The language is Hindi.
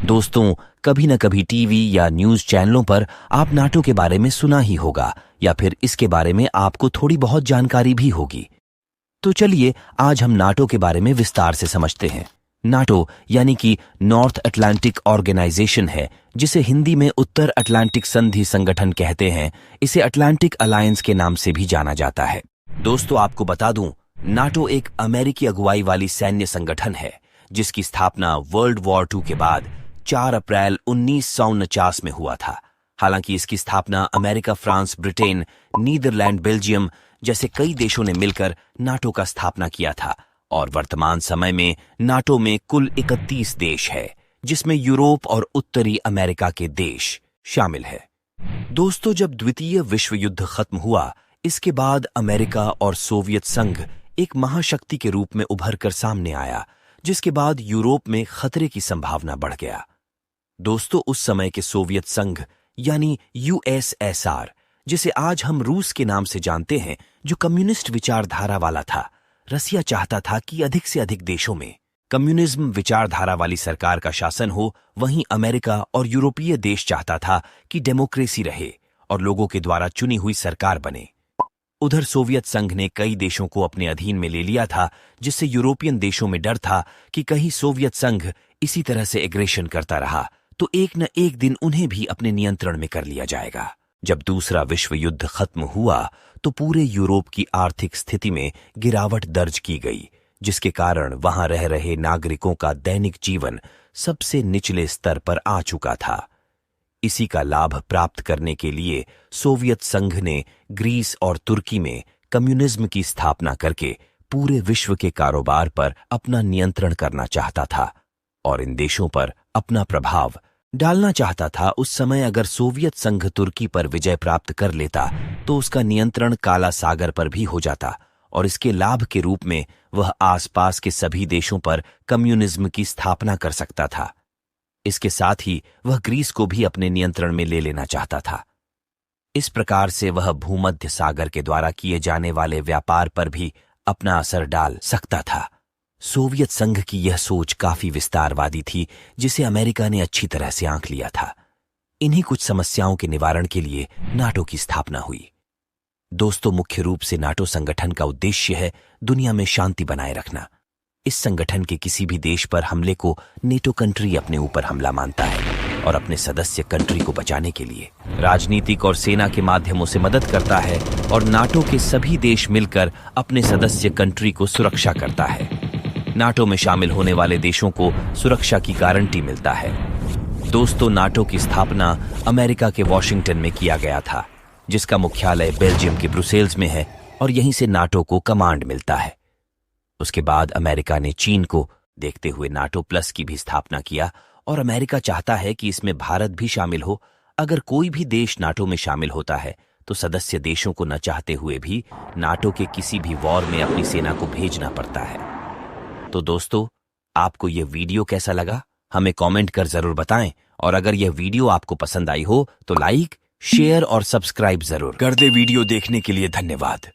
दोस्तों, कभी न कभी टीवी या न्यूज चैनलों पर आप नाटो के बारे में सुना ही होगा या फिर इसके बारे में आपको थोड़ी बहुत जानकारी भी होगी। तो चलिए आज हम नाटो के बारे में विस्तार से समझते हैं। नाटो यानी कि नॉर्थ अटलांटिक ऑर्गेनाइजेशन है, जिसे हिंदी में उत्तर अटलांटिक संधि संगठन कहते हैं। इसे अटलांटिक अलायंस के नाम से भी जाना जाता है। दोस्तों, आपको बता दूं, नाटो एक अमेरिकी अगुवाई वाली सैन्य संगठन है जिसकी स्थापना वर्ल्ड वॉर II के बाद 4 अप्रैल 1949 में हुआ था। हालांकि इसकी स्थापना America, France, Britain, Netherlands, Belgium जैसे कई देशों ने मिलकर नाटो का स्थापना किया था और वर्तमान समय में नाटो में कुल 31 देश है, जिसमें यूरोप और उत्तरी अमेरिका के देश शामिल है। दोस्तों, जब द्वितीय विश्व युद्ध खत्म हुआ, इसके बाद अमेरिका और सोवियत संघ एक महाशक्ति के रूप में उभर कर सामने आया, जिसके बाद यूरोप में खतरे की संभावना बढ़ गया। दोस्तों, उस समय के सोवियत संघ यानी USSR, जिसे आज हम रूस के नाम से जानते हैं, जो कम्युनिस्ट विचारधारा वाला था, रसिया चाहता था कि अधिक से अधिक देशों में कम्युनिज्म विचारधारा वाली सरकार का शासन हो। वहीं अमेरिका और यूरोपीय देश चाहता था कि डेमोक्रेसी रहे और लोगों के द्वारा चुनी हुई सरकार बने। उधर सोवियत संघ ने कई देशों को अपने अधीन में ले लिया था, जिससे यूरोपियन देशों में डर था कि कहीं सोवियत संघ इसी तरह से एग्रेशन करता रहा तो एक न एक दिन उन्हें भी अपने नियंत्रण में कर लिया जाएगा। जब दूसरा विश्व युद्ध खत्म हुआ तो पूरे यूरोप की आर्थिक स्थिति में गिरावट दर्ज की गई, जिसके कारण वहां रह रहे नागरिकों का दैनिक जीवन सबसे निचले स्तर पर आ चुका था। इसी का लाभ प्राप्त करने के लिए सोवियत संघ ने ग्रीस और तुर्की में कम्युनिज्म की स्थापना करके पूरे विश्व के कारोबार पर अपना नियंत्रण करना चाहता था और इन देशों पर अपना प्रभाव डालना चाहता था। उस समय अगर सोवियत संघ तुर्की पर विजय प्राप्त कर लेता तो उसका नियंत्रण काला सागर पर भी हो जाता और इसके लाभ के रूप में वह आसपास के सभी देशों पर कम्युनिज्म की स्थापना कर सकता था। इसके साथ ही वह ग्रीस को भी अपने नियंत्रण में ले लेना चाहता था। इस प्रकार से वह भूमध्य सागर के द्वारा किए जाने वाले व्यापार पर भी अपना असर डाल सकता था। सोवियत संघ की यह सोच काफी विस्तारवादी थी, जिसे अमेरिका ने अच्छी तरह से आंक लिया था। इन्हीं कुछ समस्याओं के निवारण के लिए नाटो की स्थापना हुई। दोस्तों, मुख्य रूप से नाटो संगठन का उद्देश्य है दुनिया में शांति बनाए रखना। इस संगठन के किसी भी देश पर हमले को नेटो कंट्री अपने ऊपर हमला मानता है और अपने सदस्य कंट्री को बचाने के लिए राजनीतिक और सेना के माध्यमों से मदद करता है और नाटो के सभी देश मिलकर अपने सदस्य कंट्री को सुरक्षा करता है। नाटो में शामिल होने वाले देशों को सुरक्षा की गारंटी मिलता है। दोस्तों, नाटो की स्थापना अमेरिका के वॉशिंगटन में किया गया था, जिसका मुख्यालय बेल्जियम के ब्रुसेल्स में है और यहीं से नाटो को कमांड मिलता है। उसके बाद अमेरिका ने चीन को देखते हुए नाटो प्लस की भी स्थापना किया और अमेरिका चाहता है कि इसमें भारत भी शामिल हो। अगर कोई भी देश नाटो में शामिल होता है तो सदस्य देशों को न चाहते हुए भी नाटो के किसी भी वॉर में अपनी सेना को भेजना पड़ता है। तो दोस्तों, आपको यह वीडियो कैसा लगा हमें कमेंट कर जरूर बताएं और अगर यह वीडियो आपको पसंद आई हो तो लाइक, शेयर और सब्सक्राइब जरूर कर दे। वीडियो देखने के लिए धन्यवाद।